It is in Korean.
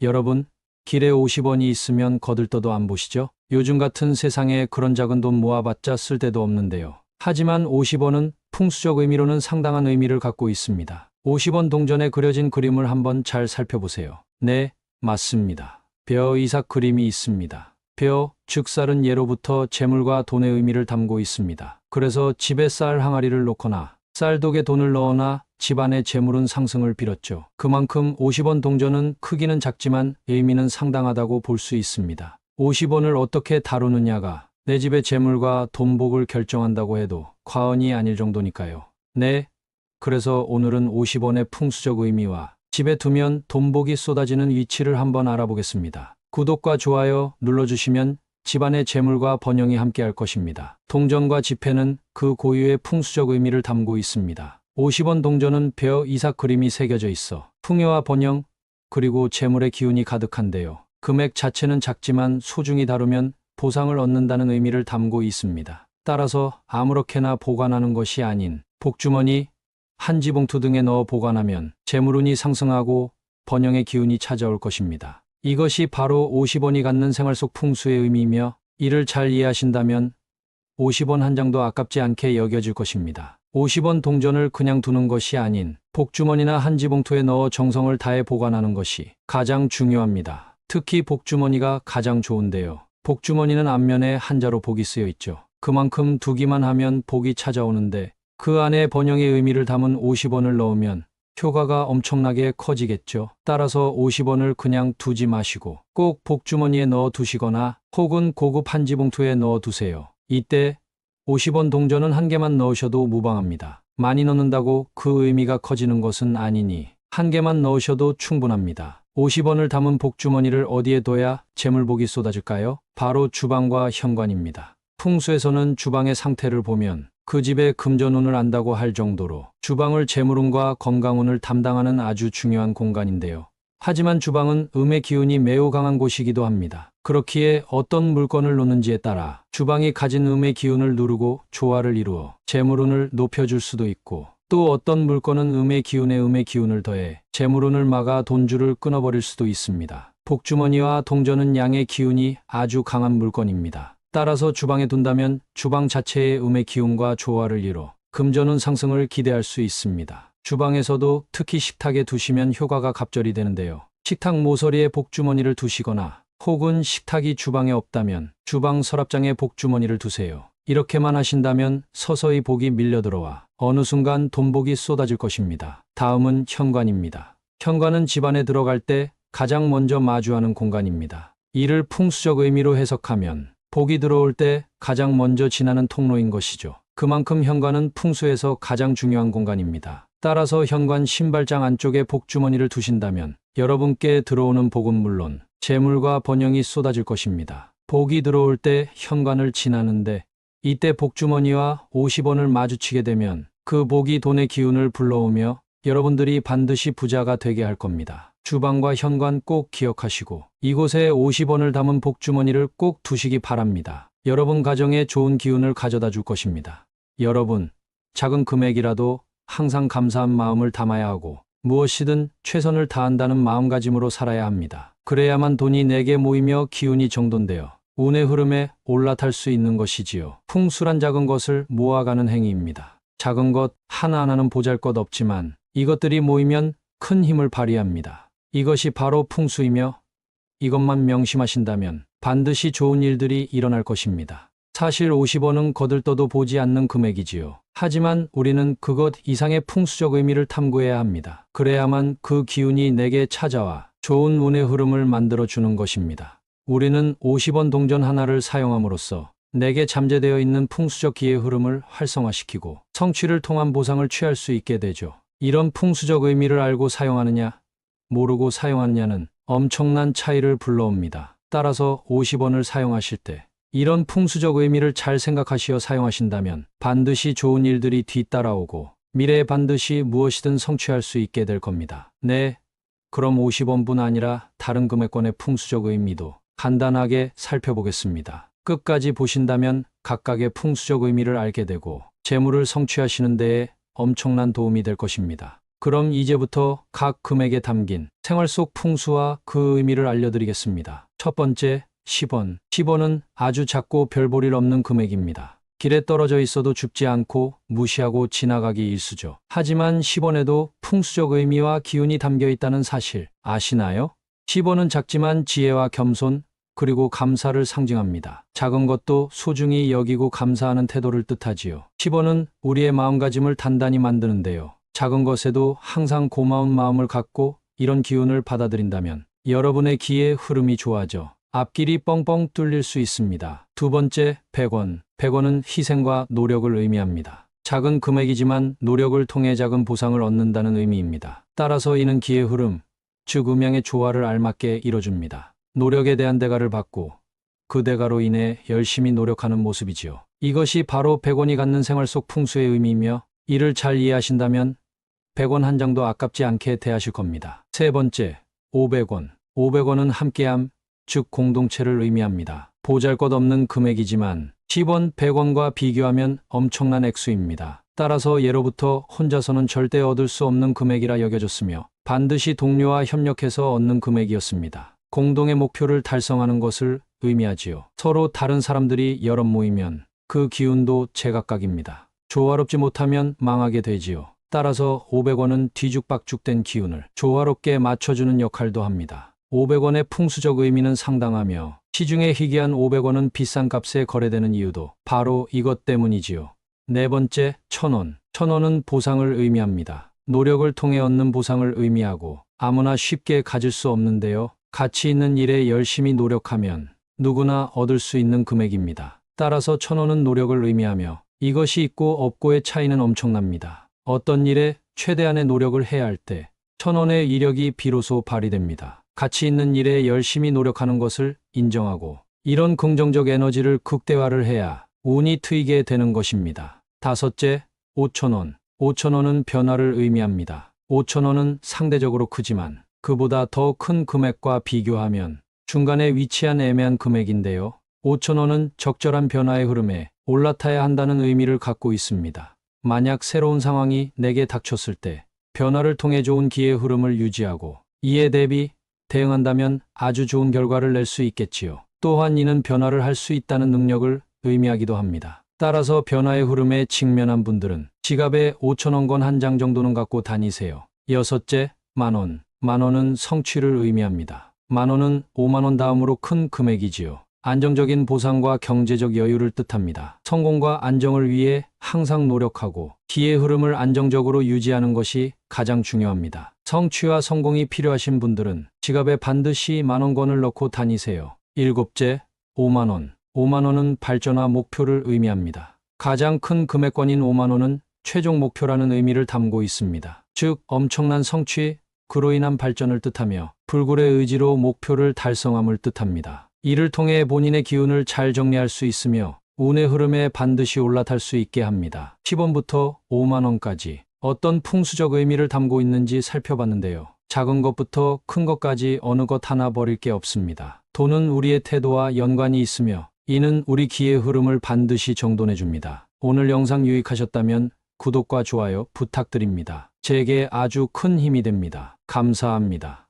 여러분, 길에 50원이 있으면 거들떠도 안 보시죠? 요즘 같은 세상에 그런 작은 돈 모아봤자 쓸데도 없는데요. 하지만 50원은 풍수적 의미로는 상당한 의미를 갖고 있습니다. 50원 동전에 그려진 그림을 한번 잘 살펴보세요. 네, 맞습니다. 벼 이삭 그림이 있습니다. 벼, 즉 쌀은 예로부터 재물과 돈의 의미를 담고 있습니다. 그래서 집에 쌀 항아리를 놓거나 쌀독에 돈을 넣거나 집안의 재물은 상승을 빌었죠. 그만큼 50원 동전은 크기는 작지만 의미는 상당하다고 볼 수 있습니다. 50원을 어떻게 다루느냐가 내 집의 재물과 돈복을 결정한다고 해도 과언이 아닐 정도니까요. 네, 그래서 오늘은 50원의 풍수적 의미와 집에 두면 돈복이 쏟아지는 위치를 한번 알아보겠습니다. 구독과 좋아요 눌러주시면 집안의 재물과 번영이 함께할 것입니다. 동전과 지폐는 그 고유의 풍수적 의미를 담고 있습니다. 50원 동전은 벼 이삭 그림이 새겨져 있어 풍요와 번영 그리고 재물의 기운이 가득한데요. 금액 자체는 작지만 소중히 다루면 보상을 얻는다는 의미를 담고 있습니다. 따라서 아무렇게나 보관하는 것이 아닌 복주머니, 한지봉투 등에 넣어 보관하면 재물운이 상승하고 번영의 기운이 찾아올 것입니다. 이것이 바로 50원이 갖는 생활 속 풍수의 의미이며 이를 잘 이해하신다면 50원 한 장도 아깝지 않게 여겨질 것입니다. 50원 동전을 그냥 두는 것이 아닌 복주머니나 한지봉투에 넣어 정성을 다해 보관하는 것이 가장 중요합니다. 특히 복주머니가 가장 좋은데요. 복주머니는 앞면에 한자로 복이 쓰여 있죠. 그만큼 두기만 하면 복이 찾아오는데 그 안에 번영의 의미를 담은 50원을 넣으면 효과가 엄청나게 커지겠죠. 따라서 50원을 그냥 두지 마시고 꼭 복주머니에 넣어 두시거나 혹은 고급 한지봉투에 넣어 두세요. 이때 50원 동전은 한 개만 넣으셔도 무방합니다. 많이 넣는다고 그 의미가 커지는 것은 아니니 한 개만 넣으셔도 충분합니다. 50원을 담은 복주머니를 어디에 둬야 재물복이 쏟아질까요? 바로 주방과 현관입니다. 풍수에서는 주방의 상태를 보면 그 집의 금전운을 안다고 할 정도로 주방을 재물운과 건강운을 담당하는 아주 중요한 공간인데요. 하지만 주방은 음의 기운이 매우 강한 곳이기도 합니다. 그렇기에 어떤 물건을 놓는지에 따라 주방이 가진 음의 기운을 누르고 조화를 이루어 재물운을 높여줄 수도 있고 또 어떤 물건은 음의 기운을 더해 재물운을 막아 돈줄을 끊어버릴 수도 있습니다. 복주머니와 동전은 양의 기운이 아주 강한 물건입니다. 따라서 주방에 둔다면 주방 자체의 음의 기운과 조화를 이뤄 금전운 상승을 기대할 수 있습니다. 주방에서도 특히 식탁에 두시면 효과가 갑절이 되는데요. 식탁 모서리에 복주머니를 두시거나 혹은 식탁이 주방에 없다면 주방 서랍장에 복주머니를 두세요. 이렇게만 하신다면 서서히 복이 밀려들어와 어느 순간 돈복이 쏟아질 것입니다. 다음은 현관입니다. 현관은 집안에 들어갈 때 가장 먼저 마주하는 공간입니다. 이를 풍수적 의미로 해석하면 복이 들어올 때 가장 먼저 지나는 통로인 것이죠. 그만큼 현관은 풍수에서 가장 중요한 공간입니다. 따라서 현관 신발장 안쪽에 복주머니를 두신다면 여러분께 들어오는 복은 물론 재물과 번영이 쏟아질 것입니다. 복이 들어올 때 현관을 지나는데 이때 복주머니와 50원을 마주치게 되면 그 복이 돈의 기운을 불러오며 여러분들이 반드시 부자가 되게 할 겁니다. 주방과 현관 꼭 기억하시고 이곳에 50원을 담은 복주머니를 꼭 두시기 바랍니다. 여러분 가정에 좋은 기운을 가져다 줄 것입니다. 여러분, 작은 금액이라도 항상 감사한 마음을 담아야 하고 무엇이든 최선을 다한다는 마음가짐으로 살아야 합니다. 그래야만 돈이 내게 모이며 기운이 정돈되어 운의 흐름에 올라탈 수 있는 것이지요. 풍수란 작은 것을 모아가는 행위입니다. 작은 것 하나하나는 보잘것없지만 이것들이 모이면 큰 힘을 발휘합니다. 이것이 바로 풍수이며 이것만 명심하신다면 반드시 좋은 일들이 일어날 것입니다. 사실 50원은 거들떠도 보지 않는 금액이지요. 하지만 우리는 그것 이상의 풍수적 의미를 탐구해야 합니다. 그래야만 그 기운이 내게 찾아와 좋은 운의 흐름을 만들어주는 것입니다. 우리는 50원 동전 하나를 사용함으로써 내게 잠재되어 있는 풍수적 기의 흐름을 활성화시키고 성취를 통한 보상을 취할 수 있게 되죠. 이런 풍수적 의미를 알고 사용하느냐, 모르고 사용하느냐는 엄청난 차이를 불러옵니다. 따라서 50원을 사용하실 때 이런 풍수적 의미를 잘 생각하시어 사용하신다면 반드시 좋은 일들이 뒤따라오고 미래에 반드시 무엇이든 성취할 수 있게 될 겁니다. 네, 그럼 50원뿐 아니라 다른 금액권의 풍수적 의미도 간단하게 살펴보겠습니다. 끝까지 보신다면 각각의 풍수적 의미를 알게 되고 재물을 성취하시는 데에 엄청난 도움이 될 것입니다. 그럼 이제부터 각 금액에 담긴 생활 속 풍수와 그 의미를 알려드리겠습니다. 첫 번째, 10원. 10원은 아주 작고 별 볼 일 없는 금액입니다. 길에 떨어져 있어도 줍지 않고 무시하고 지나가기 일쑤죠. 하지만 10원에도 풍수적 의미와 기운이 담겨 있다는 사실 아시나요? 10원은 작지만 지혜와 겸손, 그리고 감사를 상징합니다. 작은 것도 소중히 여기고 감사하는 태도를 뜻하지요. 10원은 우리의 마음가짐을 단단히 만드는데요. 작은 것에도 항상 고마운 마음을 갖고 이런 기운을 받아들인다면 여러분의 기의 흐름이 좋아져 앞길이 뻥뻥 뚫릴 수 있습니다. 두 번째, 100원. 100원은 희생과 노력을 의미합니다. 작은 금액이지만 노력을 통해 작은 보상을 얻는다는 의미입니다. 따라서 이는 기의 흐름, 즉 음양의 조화를 알맞게 이뤄줍니다. 노력에 대한 대가를 받고 그 대가로 인해 열심히 노력하는 모습이지요. 이것이 바로 100원이 갖는 생활 속 풍수의 의미이며 이를 잘 이해하신다면 100원 한 장도 아깝지 않게 대하실 겁니다. 세 번째, 500원. 500원은 함께함, 즉 공동체를 의미합니다. 보잘것없는 금액이지만 10원, 100원과 비교하면 엄청난 액수입니다. 따라서 예로부터 혼자서는 절대 얻을 수 없는 금액이라 여겨졌으며 반드시 동료와 협력해서 얻는 금액이었습니다. 공동의 목표를 달성하는 것을 의미하지요. 서로 다른 사람들이 여럿 모이면 그 기운도 제각각입니다. 조화롭지 못하면 망하게 되지요. 따라서 500원은 뒤죽박죽된 기운을 조화롭게 맞춰주는 역할도 합니다. 500원의 풍수적 의미는 상당하며 시중에 희귀한 500원은 비싼 값에 거래되는 이유도 바로 이것 때문이지요. 네 번째, 1000원. 1000원은 보상을 의미합니다. 노력을 통해 얻는 보상을 의미하고 아무나 쉽게 가질 수 없는데요. 가치 있는 일에 열심히 노력하면 누구나 얻을 수 있는 금액입니다. 따라서 1000원은 노력을 의미하며 이것이 있고 없고의 차이는 엄청납니다. 어떤 일에 최대한의 노력을 해야 할 때 1000원의 이력이 비로소 발휘됩니다. 가치 있는 일에 열심히 노력하는 것을 인정하고 이런 긍정적 에너지를 극대화를 해야 운이 트이게 되는 것입니다. 다섯째, 5000원. 5000원은 변화를 의미합니다. 5000원은 상대적으로 크지만 그보다 더 큰 금액과 비교하면 중간에 위치한 애매한 금액인데요. 5000원은 적절한 변화의 흐름에 올라타야 한다는 의미를 갖고 있습니다. 만약 새로운 상황이 내게 닥쳤을 때 변화를 통해 좋은 기의 흐름을 유지하고 이에 대비 대응한다면 아주 좋은 결과를 낼 수 있겠지요. 또한 이는 변화를 할 수 있다는 능력을 의미하기도 합니다. 따라서 변화의 흐름에 직면한 분들은 지갑에 5000원권 한 장 정도는 갖고 다니세요. 여섯째, 만원. 만원은 성취를 의미합니다. 만원은 5만원 다음으로 큰 금액이지요. 안정적인 보상과 경제적 여유를 뜻합니다. 성공과 안정을 위해 항상 노력하고 기의 흐름을 안정적으로 유지하는 것이 가장 중요합니다. 성취와 성공이 필요하신 분들은 지갑에 반드시 만원권을 넣고 다니세요. 일곱째, 5만원. 5만원은 발전과 목표를 의미합니다. 가장 큰 금액권인 5만원은 최종 목표라는 의미를 담고 있습니다. 즉, 엄청난 성취, 그로 인한 발전을 뜻하며 불굴의 의지로 목표를 달성함을 뜻합니다. 이를 통해 본인의 기운을 잘 정리할 수 있으며 운의 흐름에 반드시 올라탈 수 있게 합니다. 10원부터 5만원까지 어떤 풍수적 의미를 담고 있는지 살펴봤는데요. 작은 것부터 큰 것까지 어느 것 하나 버릴 게 없습니다. 돈은 우리의 태도와 연관이 있으며 이는 우리 기의 흐름을 반드시 정돈해 줍니다. 오늘 영상 유익하셨다면 구독과 좋아요 부탁드립니다. 제게 아주 큰 힘이 됩니다. 감사합니다.